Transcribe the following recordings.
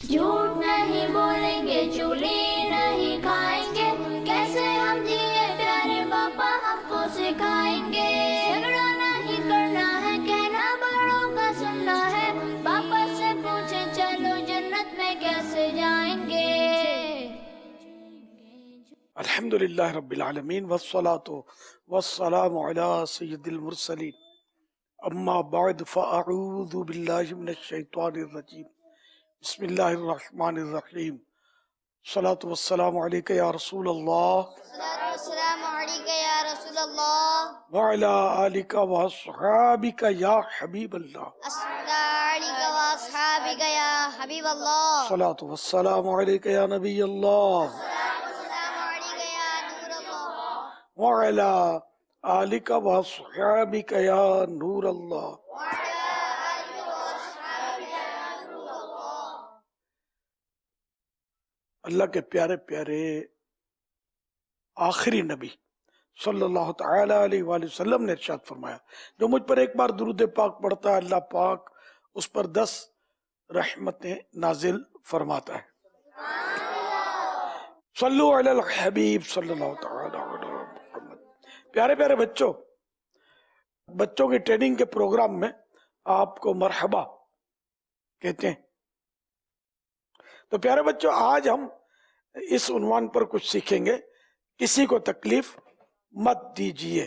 झूठ नहीं बोलेंगे, चूली नहीं खाएंगे, कैसे हम जिए प्यारे पापा हमको सिखाएंगे। झगड़ा नहीं करना है, कहना बड़ों का सुनना है, पापा से पूछे चलो जन्नत में कैसे जाएंगे। अल्हम्दुलिल्लाह रब्बिल आलमीन वस्सलातु वस्सलामु अला सय्यिदिल मुरसलीन अम्मा बाद फ़अऊज़ु बिल्लाहि मिनश शैतानिर रजीम बिस्मिल्लाहिर रहमानिर रहीम सलातु वस्सलामु अलैका या रसूल अल्लाह अस्सलामु अलैका या रसूल अल्लाह व अला आलिका व अस्हाबिका या हबीब अल्लाह अस्सलामु व अस्हाबिका या हबीब अल्लाह सलातु वस्सलामु अलैका या नबी अल्लाह अस्सलामु अलैका या नूर अल्लाह व अला आलिका व अस्हाबिका या नूर अल्लाह। अल्लाह के प्यारे प्यारे आखिरी नबी सल्लल्लाहु तआला अलैहि वसल्लम ने इरशाद फरमाया, जो मुझ पर एक बार दुरूद पाक पढ़ता है अल्लाह पाक उस पर 10 रहमतें नाजिल फरमाता है। सल्लु अलल हबीब सल्लल्लाहु तआला अलैहि मुहम्मद। प्यारे प्यारे बच्चों की ट्रेनिंग के प्रोग्राम में आपको मरहबा कहते हैं। तो प्यारे बच्चों, आज हम इस उन्वान पर कुछ सीखेंगे, किसी को तकलीफ मत दीजिए।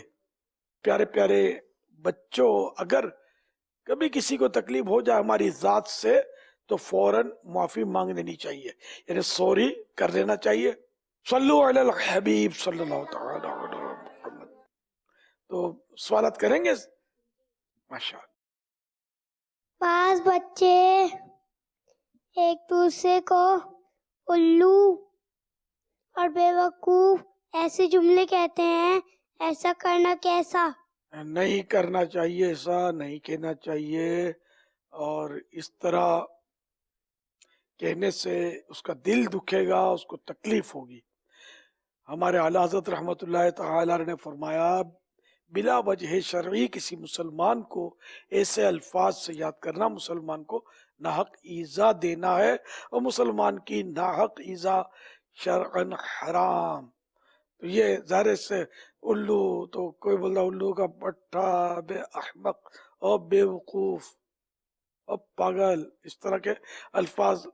प्यारे प्यारे बच्चों, अगर कभी किसी को तकलीफ हो जाए हमारी जात से तो फौरन माफी मांग लेनी चाहिए, यानी सॉरी कर लेना चाहिए। सल्लु अलल हबीब सल्लल्लाहु तआला अलैहि मुहम्मद। तो सवालत करेंगे माशाअल्लाह। पांच बच्चे एक दूसरे को उल्लू और बेवकूफ ऐसे जुमले कहते हैं, ऐसा करना कैसा? नहीं करना चाहिए, ऐसा नहीं कहना चाहिए, और इस तरह कहने से उसका दिल दुखेगा, उसको तकलीफ होगी। हमारे आला हज़रत रहमतुल्लाह तआला ने फरमाया, बिला वजह शरई किसी मुसलमान को ऐसे अल्फाज से याद करना मुसलमान को नाहक ईजा देना है, और मुसलमान की नाहक ईजा शरअन हराम। तो ये ज़ाहिर से उल्लू, तो कोई बोलता उल्लू का पट्टा, बे अहमक और बेवकूफ और पागल, इस तरह के अल्फाज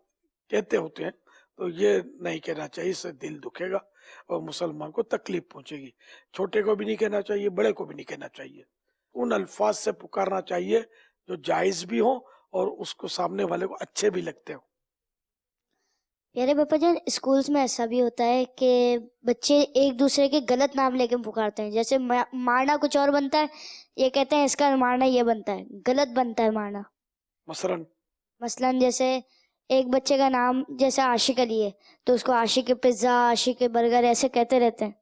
कहते होते हैं। तो ये नहीं कहना चाहिए, इससे दिल दुखेगा और मुसलमान को तकलीफ पहुंचेगी। छोटे को भी नहीं कहना चाहिए, बड़े को भी नहीं कहना चाहिए। उन अल्फाज से पुकारना चाहिए जो जायज भी हो और उसको सामने वाले को अच्छे भी लगते हो। प्यारे पापा जान, स्कूल्स में ऐसा भी होता है कि बच्चे एक दूसरे के गलत नाम लेके पुकारते हैं। जैसे मारना कुछ और बनता है, ये कहते हैं इसका मारना ये बनता है, गलत बनता है मारना। मसलन जैसे एक बच्चे का नाम जैसे आशिक अली है, तो उसको आशिक के पिज्जा, आशिक के बर्गर ऐसे कहते रहते हैं।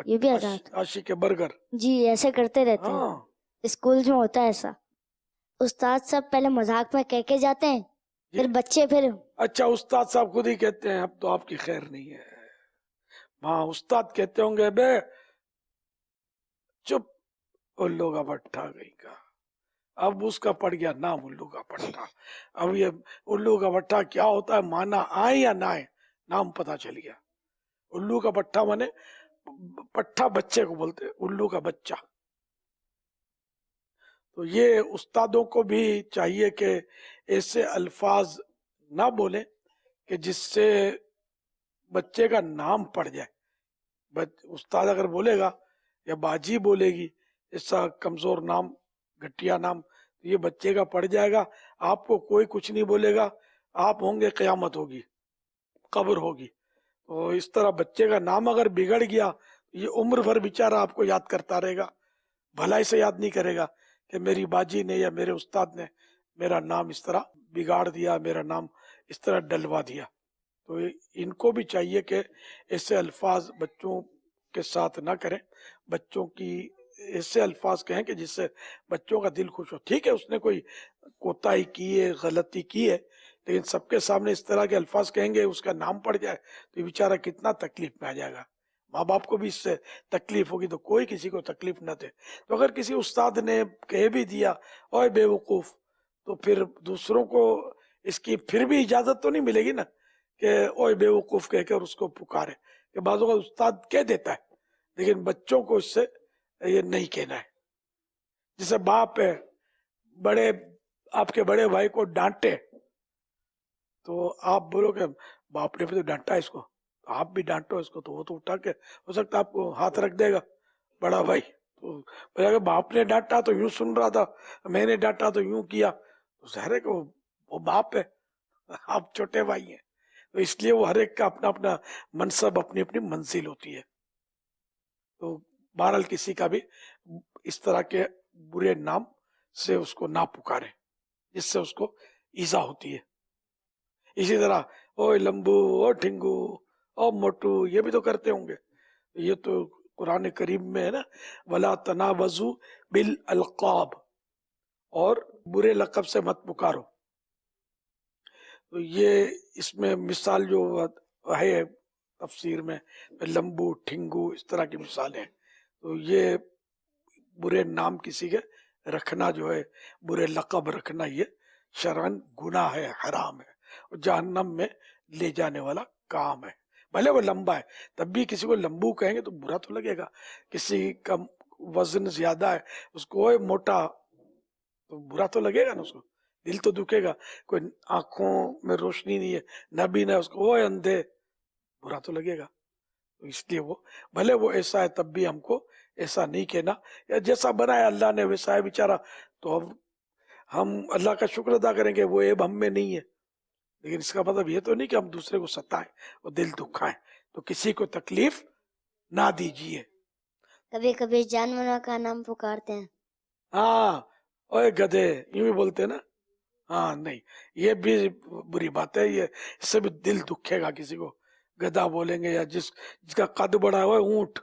ये भी आजाद आशिक के बर्गर, जी, ऐसे करते रहते हैं। स्कूल में होता है ऐसा। उस्ताद सब पहले मजाक में कह के जाते हैं, फिर बच्चे फिर अच्छा उस्ताद साहब खुद ही कहते हैं, अब तो आपकी खैर नहीं है। हाँ, उस्ताद कहते होंगे, बे चुप, उल्लू का भट्ठा गई का। अब उसका पड़ गया नाम उल्लू का भट्ठा। अब ये उल्लू का भट्ठा क्या होता है, माना आए या ना आए, नाम पता चल गया। उल्लू का भट्ठा माने पट्ठा बच्चे को बोलते, उल्लू का बच्चा। तो ये उस्तादों को भी चाहिए कि ऐसे अल्फाज ना बोले कि जिससे बच्चे का नाम पड़ जाए। उस्ताद अगर बोलेगा या बाजी बोलेगी ऐसा कमजोर नाम, घटिया नाम, तो ये बच्चे का पड़ जाएगा। आपको कोई कुछ नहीं बोलेगा, आप होंगे, क़यामत होगी, कब्र होगी। तो इस तरह बच्चे का नाम अगर बिगड़ गया, ये उम्र भर बेचारा आपको याद करता रहेगा, भलाई से याद नहीं करेगा कि मेरी बाजी ने या मेरे उस्ताद ने मेरा नाम इस तरह बिगाड़ दिया, मेरा नाम इस तरह डलवा दिया। तो इनको भी चाहिए कि ऐसे अल्फाज बच्चों के साथ ना करें, बच्चों की ऐसे अल्फाज कहें कि जिससे बच्चों का दिल खुश हो। ठीक है, उसने कोई कोताही की है, गलती की है, लेकिन सबके सामने इस तरह के अल्फाज कहेंगे, उसका नाम पड़ जाए तो बेचारा कितना तकलीफ में आ जाएगा। माँ बाप को भी इससे तकलीफ होगी, तो कोई किसी को तकलीफ न दे। तो अगर किसी उस्ताद ने कह भी दिया ओए बेवकूफ, तो फिर दूसरों को اس کی پھر بھی اجازت تو نہیں ملے گی نا کہ اوے بیوقوف کہہ کر اس کو پکارے، کہ بعض اوقات استاد کہہ دیتا ہے لیکن بچوں کو اس سے یہ نہیں کہنا ہے. جیسے باپ ہے، بڑے آپ کے بڑے بھائی کو ڈانٹے تو آپ بولو کہ باپ نے بھی تو ڈانٹا اس کو، آپ بھی ڈانٹو اس کو، تو وہ تو اٹھا کے ہو سکتا ہے آپ کو ہاتھ رکھ دے گا بڑا بھائی. تو بولے کہ باپ نے ڈانٹا تو یوں سن رہا تھا، میں نے ڈانٹا تو یوں کیا، تو ظاہر ہے کہ وہ باپ ہے، آپ چھوٹے بھائی ہیں. تو اس لیے وہ ہر ایک کا اپنا اپنا منصب، اپنی اپنی منزل ہوتی ہے. تو بہرحال کسی کا بھی اس طرح کے برے نام سے اس کو نہ پکارے جس سے اس کو ایزا ہوتی ہے. اسی طرح او لمبو، او ٹھنگو، او موٹو، یہ بھی تو کرتے ہوں گے. یہ تو قرآن کریم میں ہے نا، ولا تنابزوا بالالقاب، اور برے لقب سے مت پکارو. تو یہ اس میں مثال جو ہے تفسیر میں لمبو، ٹھنگو، اس طرح کی مثالیں ہیں. تو یہ برے نام کسی کے رکھنا جو ہے، برے لقب رکھنا، یہ شرعاً گناہ ہے، حرام ہے، اور جہنم میں لے جانے والا کام ہے. بھلے وہ لمبا ہے تب بھی کسی کو لمبو کہیں گے تو برا تو لگے گا. کسی کا وزن زیادہ ہے اس کو اوے موٹا، تو برا تو لگے گا نا، اس کو دل تو دکھے گا. کوئی آنکھوں میں روشنی نہیں ہے، نبی نے اس کو اوے اندھے، برا تو لگے گا. تو اس لیے وہ بھلے وہ ایسا ہے تب بھی ہم کو ایسا نہیں کہنا، یا جیسا بنایا اللہ نے ویسا ہے بیچارہ، تو ہم اللہ کا شکر ادا کریں گے، وہ عیب ہم میں نہیں ہے. لیکن اس کا مطلب یہ تو نہیں کہ ہم دوسرے کو ستائیں اور دل دکھائیں. تو کسی کو تکلیف نہ دیجیے. کبھی کبھی جانوروں کا نام پکارتے ہیں. ہاں، اوے گدھے، یوں بھی بولتے ہیں نا. ہاں نہیں، یہ بھی بری بات ہے. یہ اس سے بھی دل دکھے گا کسی کو. گدھا بولیں گے، یا جس کا قد بڑا ہے، اونٹ،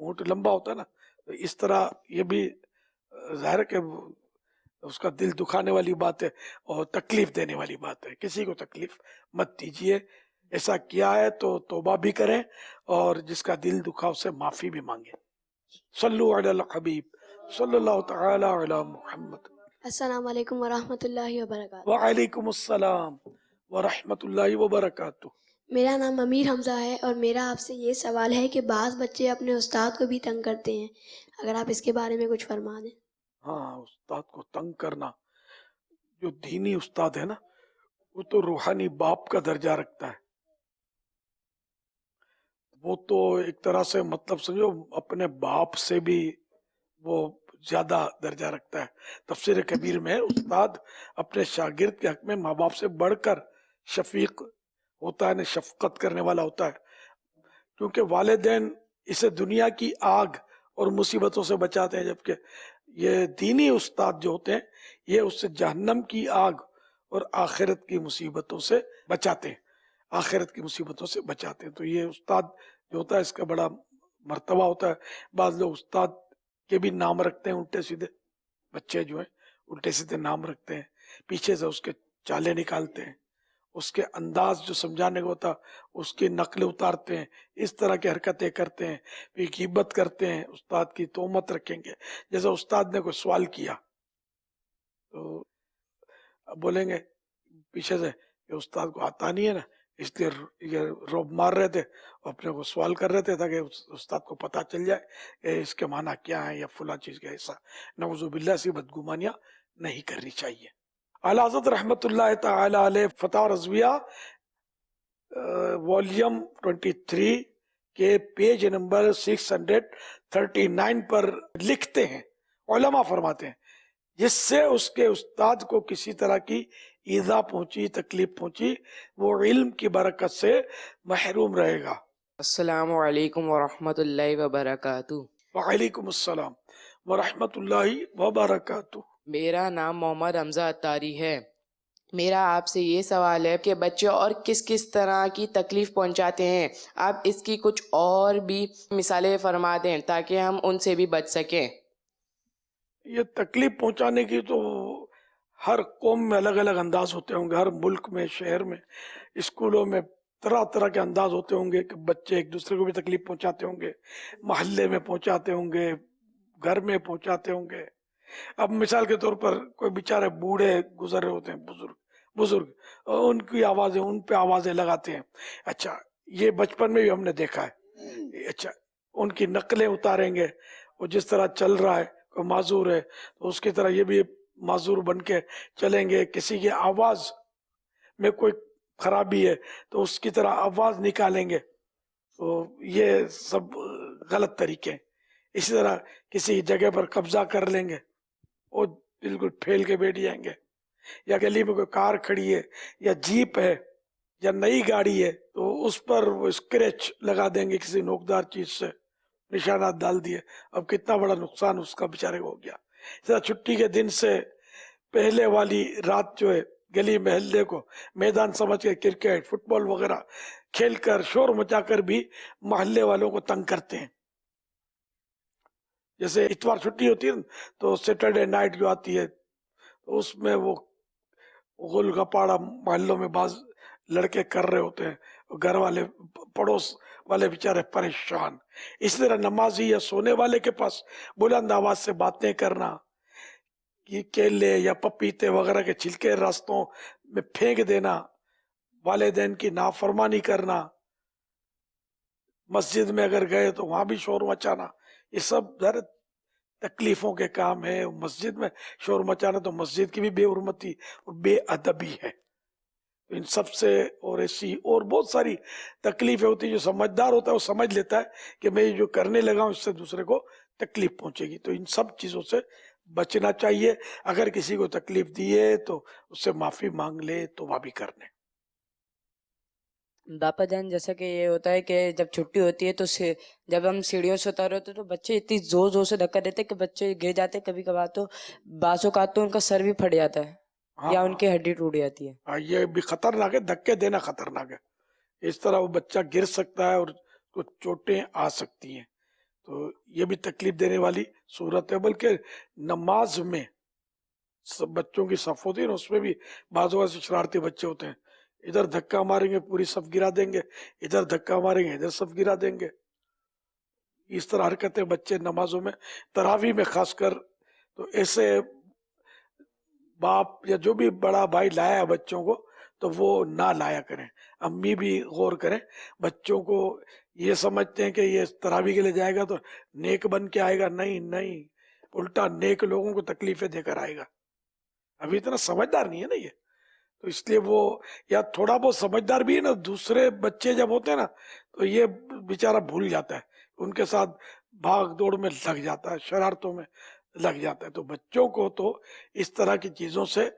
اونٹ لمبا ہوتا ہے نا، تو اس طرح یہ بھی ظاہر ہے کہ اس کا دل دکھانے والی بات ہے اور تکلیف دینے والی بات ہے. کسی کو تکلیف مت دیجیے. ایسا کیا ہے تو توبہ بھی کریں، اور جس کا دل دکھا اسے معافی بھی مانگیں. صلو علی الحبیب صلی اللہ تعالی علی محمد. السلام علیکم ورحمۃ اللہ وبرکاتہ. وعلیکم السلام ورحمۃ اللہ وبرکاتہ. میرا نام امیر حمزہ ہے، اور میرا آپ سے یہ سوال ہے کہ بعض بچے اپنے استاد کو بھی تنگ کرتے ہیں، اگر آپ اس کے بارے میں کچھ فرما دیں. ہاں، استاد کو تنگ کرنا، جو دینی استاد ہے نا، وہ تو روحانی باپ کا درجہ رکھتا ہے. وہ تو ایک طرح سے مطلب سمجھو اپنے باپ سے بھی وہ زیادہ درجہ رکھتا ہے. تفسیر کبیر میں استاد اپنے شاگرد کے حق میں ماں باپ سے بڑھ کر شفیق ہوتا ہے، شفقت کرنے والا ہوتا ہے. کیونکہ والدین اسے دنیا کی آگ اور مصیبتوں سے بچاتے ہیں، جبکہ یہ دینی استاد جو ہوتے ہیں یہ اس سے جہنم کی آگ اور آخرت کی مصیبتوں سے بچاتے ہیں، آخرت کی مصیبتوں سے بچاتے ہیں. تو یہ استاد جو ہوتا ہے اس کا بڑا مرتبہ ہوتا ہے. بعض لوگ استاد کے بھی نام رکھتے ہیں الٹے سیدھے، بچے جو ہیں الٹے سیدھے نام رکھتے ہیں، پیچھے سے اس کے چالے نکالتے ہیں، اس کے انداز جو سمجھانے کو ہوتا اس کی نقل اتارتے ہیں، اس طرح کی حرکتیں کرتے ہیں. پھر غیبت کرتے ہیں، استاد کی تہمت رکھیں گے. جیسے استاد نے کوئی سوال کیا تو بولیں گے پیچھے سے کہ استاد کو آتا نہیں ہے نا، اس لیے یہ روب مار رہے تھے، اپنے کو سوال کر رہے تھے تاکہ استاد کو پتہ چل جائے کہ اس کے معنی کیا ہے یا فلاں چیز کا ایسا. نعوذ باللہ سے بدگمانیاں نہیں کرنی چاہیے. اعلیٰ حضرت رحمۃ اللہ تعالی علیہ فتح رضویہ والیوم 23 کے پیج نمبر 639 پر لکھتے ہیں، علماء فرماتے ہیں جس سے اس کے استاد کو کسی طرح کی ایذا پہنچی، تکلیف پہنچی، وہ علم کی برکت سے محروم رہے گا. السلام علیکم ورحمۃ اللہ وبرکاتہ. وعلیکم السلام ورحمۃ اللہ وبرکاتہ. میرا نام محمد حمزہ اتاری ہے. میرا آپ سے یہ سوال ہے کہ بچے اور کس کس طرح کی تکلیف پہنچاتے ہیں، آپ اس کی کچھ اور بھی مثالیں فرما دیں تاکہ ہم ان سے بھی بچ سکیں. یہ تکلیف پہنچانے کی تو ہر قوم میں الگ الگ انداز ہوتے ہوں گے، ہر ملک میں، شہر میں، اسکولوں میں طرح طرح کے انداز ہوتے ہوں گے کہ بچے ایک دوسرے کو بھی تکلیف پہنچاتے ہوں گے، محلے میں پہنچاتے ہوں گے، گھر میں پہنچاتے ہوں گے. اب مثال کے طور پر کوئی بیچارے بوڑھے گزر رہے ہوتے ہیں، بزرگ बुजुर्ग, उन पे आवाजें लगाते हैं। अच्छा, ये बचपन में भी हमने देखा है। अच्छा, उनकी नकलें उतारेंगे, वो जिस तरह चल रहा है, कोई माजूर है तो उसकी तरह ये भी माजूर बन के चलेंगे। किसी की आवाज में कोई खराबी है तो उसकी तरह आवाज निकालेंगे। तो ये सब गलत तरीके हैं। इसी तरह किसी जगह पर कब्जा कर लेंगे, वो बिल्कुल फैल के बैठ जाएंगे। या गली में कोई कार खड़ी है या जीप है या नई गाड़ी है तो उस पर वो स्क्रैच लगा देंगे, किसी नोकदार चीज से निशानात डाल दिए। अब कितना बड़ा नुकसान उसका बेचारे को हो गया। इस तरह छुट्टी के दिन से पहले वाली रात जो है, गली महल्ले को मैदान समझ के क्रिकेट फुटबॉल वगैरह खेलकर शोर मचाकर भी मोहल्ले वालों को तंग करते हैं। जैसे इतवार छुट्टी होती है तो सैटरडे नाइट जो आती है तो उसमें वो गोल गपाड़ा मोहल्लों में बाज लड़के कर रहे होते हैं, घर वाले पड़ोस वाले बेचारे परेशान। इसी तरह नमाजी या सोने वाले के पास बुलंद आवाज से बातें करना, कि केले या पपीते वगैरह के छिलके रास्तों में फेंक देना, वालिदैन की नाफरमानी करना, मस्जिद में अगर गए तो वहां भी शोर मचाना, ये सब ज़रा तकलीफों के काम है। मस्जिद में शोर मचाना तो मस्जिद की भी बेहुरमती और बेअदबी है। इन सब से और ऐसी और बहुत सारी तकलीफें होती है। जो समझदार होता है वो समझ लेता है कि मैं जो करने लगा हूं इससे दूसरे को तकलीफ पहुंचेगी। तो इन सब चीजों से बचना चाहिए। अगर किसी को तकलीफ दी है तो उससे माफी मांग ले तो वह भी करने। बापा जान, जैसा कि ये होता है कि जब छुट्टी होती है तो जब हम सीढ़ियों से उतर होते तो बच्चे इतनी जोर जोर से धक्का देते कि बच्चे गिर जाते। कभी कभार तो बासों का तो उनका सर भी फट जाता है या उनकी हड्डी टूट जाती है। हाँ, ये भी खतरनाक है, धक्के देना खतरनाक है। इस तरह वो बच्चा गिर सकता है और कुछ चोटें आ सकती हैं। तो ये भी तकलीफ देने वाली सूरत है। बल्कि नमाज में सब बच्चों की सफ होती है ना, उसमें भी बाजू से शरारती बच्चे होते हैं। इधर धक्का मारेंगे पूरी सफ गिरा देंगे, इधर धक्का मारेंगे इधर सफ गिरा देंगे। इस तरह हरकतें बच्चे नमाजों में, तरावी में खासकर, तो ऐसे बाप या जो भी बड़ा भाई लाया है बच्चों को तो वो ना लाया करें। अम्मी भी गौर करें। बच्चों को ये समझते हैं कि ये तरावी के लिए जाएगा तो नेक बन के आएगा। नहीं नहीं, उल्टा नेक लोगों को तकलीफें देकर आएगा। अभी इतना समझदार नहीं है ना ये, तो इसलिए वो या थोड़ा बहुत समझदार भी है ना, दूसरे बच्चे जब होते हैं ना तो ये बेचारा भूल जाता है, उनके साथ भाग दौड़ में लग जाता है, शरारतों में लग जाता है। तो बच्चों को तो इस तरह की चीजों से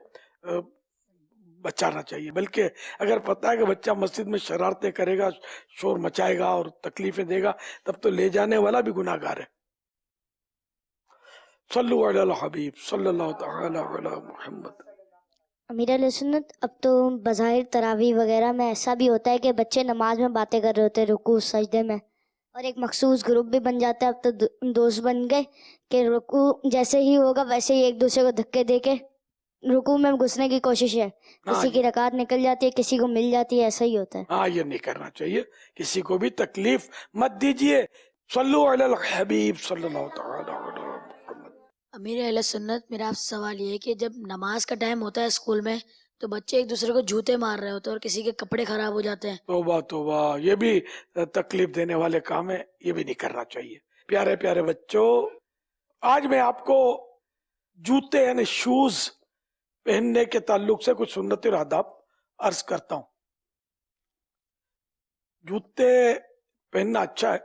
बचाना चाहिए। बल्कि अगर पता है कि बच्चा मस्जिद में शरारतें करेगा, शोर मचाएगा और तकलीफें देगा, तब तो ले जाने वाला भी गुनाहगार है। सल्लु अला हबीब सल्लल्लाहु तआला अला मुहम्मद। अमीर सुन्नत, अब तो बज़ाहिर तरावी वगैरह में ऐसा भी होता है कि बच्चे नमाज में बातें कर रहे होते हैं रुकू सजदे में, और एक मखसूस ग्रुप भी बन जाता है। अब तो दोस्त बन गए कि रुकू जैसे ही होगा वैसे ही एक दूसरे को धक्के दे के रुकू में घुसने की कोशिश है। किसी की रकात निकल जाती है, किसी को मिल जाती है, ऐसा ही होता है। हाँ, ये नहीं करना चाहिए, किसी को भी तकलीफ मत दीजिए। सल्लु अलल हबीब सल्लल्लाहु तआला अलैहि वसल्लम। अमीर अहले सुन्नत, मेरा आपसे सवाल ये है कि जब नमाज का टाइम होता है स्कूल में तो बच्चे एक दूसरे को जूते मार रहे होते हैं और किसी के कपड़े खराब हो जाते हैं। तौबा तौबा, ये भी तकलीफ देने वाले काम है, ये भी नहीं करना चाहिए। प्यारे प्यारे बच्चों, आज मैं आपको जूते यानी शूज पहनने के ताल्लुक से कुछ सुन्नत और आदाब अर्ज करता हूँ। जूते पहनना अच्छा है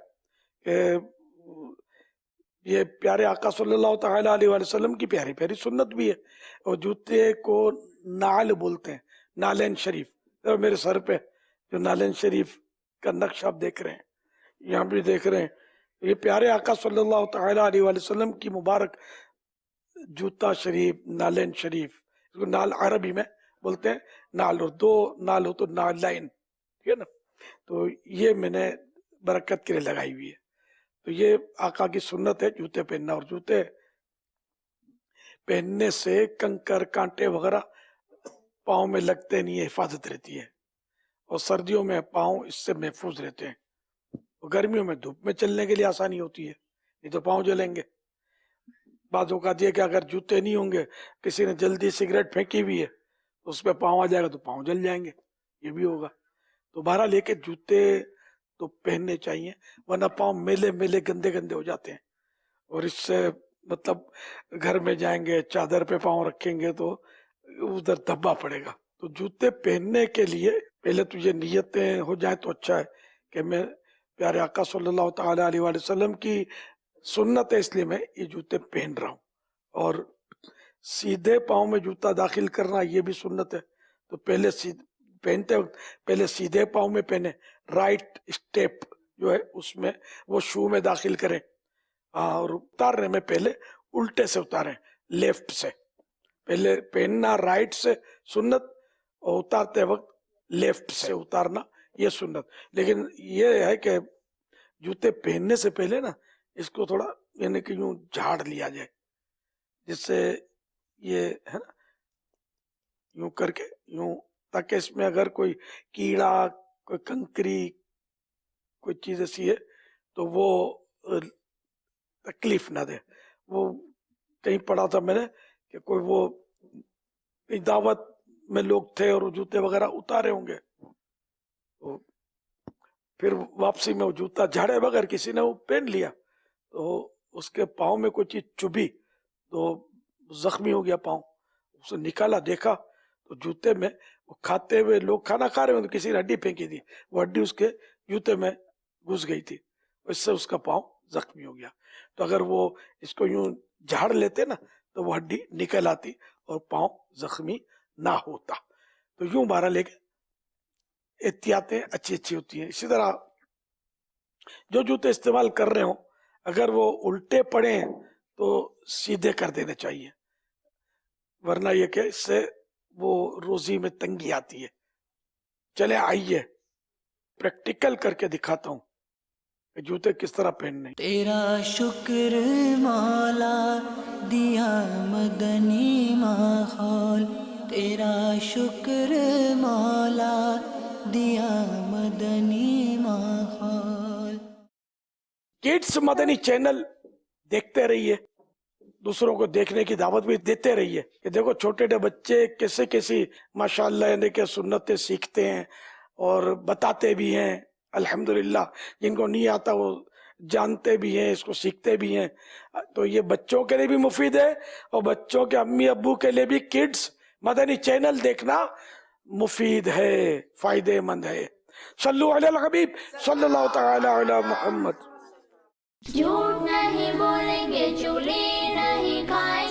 कि ये प्यारे आका सल्लल्लाहु तआला अलैहि वसल्लम की प्यारी प्यारी सुन्नत भी है। और जूते को नाल बोलते हैं, नालेन शरीफ। तो मेरे सर पे जो नालेन शरीफ का नक्शा आप देख रहे हैं, यहाँ भी देख रहे हैं, ये प्यारे आका सल्लल्लाहु तआला अलैहि वसल्लम की मुबारक जूता शरीफ, नालेन शरीफ, इसको नाल अरबी में बोलते हैं नाल, और दो नाल हो तो नालाइन, ठीक है ना। तो ये मैंने बरकत के लिए लगाई हुई है। तो ये आका की सुन्नत है जूते पहनना। और जूते पहनने से कंकर कांटे वगैरह पाँव में लगते नहीं है, हिफाजत रहती है। और सर्दियों में पाँव इससे महफूज रहते हैं। और गर्मियों में धूप में चलने के लिए आसानी होती है, नहीं तो पाँव जलेंगे। बातों का दिया कि अगर जूते नहीं होंगे, किसी ने जल्दी सिगरेट फेंकी हुई है उस पे पाँव आ जाएगा तो पाँव जल जाएंगे, ये भी होगा। तो बहरहाल लेके जूते तो पहनने चाहिए, वरना पाँव मेले मेले गंदे गंदे हो जाते हैं, और इससे मतलब घर में जाएंगे चादर पे पाँव रखेंगे तो उधर धब्बा पड़ेगा। तो जूते पहनने के लिए पहले तो ये नियतें हो जाए तो अच्छा है कि मैं प्यारे आका सल्लल्लाहु ताला अलैहि वसल्लम की सुन्नत है इसलिए मैं ये जूते पहन रहा हूँ। और सीधे पाँव में जूता दाखिल करना ये भी सुन्नत है। तो पहले पहनते वक्त पहले सीधे पाँव में पहने, राइट स्टेप जो है उसमें वो शू में दाखिल करें, और उतारने में पहले उल्टे से उतारें, लेफ्ट से। पहले पहनना राइट से सुन्नत, और उतारते वक्त लेफ्ट से उतारना ये सुन्नत। लेकिन ये है कि जूते पहनने से पहले ना इसको थोड़ा यानी कि यूं झाड़ लिया जाए, जिससे ये है ना यूं करके यूं, ताकि इसमें अगर कोई कीड़ा, कोई कंकरी, कोई चीज ऐसी है तो वो तकलीफ ना दे। वो कहीं पढ़ा था मैंने कि कोई वो दावत में लोग थे और वो जूते वगैरह उतारे होंगे, तो फिर वापसी में वो जूता झाड़े बगैर किसी ने वो पहन लिया, तो उसके पाँव में कोई चीज चुभी तो जख्मी हो गया पाँव। उसे निकाला, देखा तो जूते में वो खाते हुए लोग खाना खा रहे हो तो किसी ने हड्डी फेंकी थी, वो हड्डी उसके जूते में घुस गई थी, इससे उसका पाँव जख्मी हो गया। तो अगर वो इसको यूं झाड़ लेते ना तो वो हड्डी निकल आती और पाँव जख्मी ना होता। तो यूं बारह लेके एहतियातें अच्छी अच्छी होती हैं। इसी तरह जो जूते इस्तेमाल कर रहे हो अगर वो उल्टे पड़े तो सीधे कर देने चाहिए, वरना ये कि इससे वो रोजी में तंगी आती है। चले आइए प्रैक्टिकल करके दिखाता हूँ कि जूते किस तरह पहनने। तेरा शुक्र मौला दिया मदनी माहौल, तेरा शुक्र मौला दिया मदनी माहौल। किड्स मदनी चैनल देखते रहिए, दूसरों को देखने की दावत भी देते रहिए कि देखो छोटे छोटे बच्चे कैसे कैसी माशाल्लाह यानी कि सुन्नतें सीखते हैं और बताते भी हैं। अल्हम्दुलिल्लाह, जिनको नहीं आता वो जानते भी हैं, इसको सीखते भी हैं। तो ये बच्चों के लिए भी मुफीद है और बच्चों के अम्मी अब्बू के लिए भी किड्स मदनी चैनल देखना मुफीद है, फायदेमंद है। सल्लु अलल हबीब सल्लल्लाहु तआला अला मुहम्मद। झूठ नहीं बोलेंगे, चूली नहीं खाएंगे।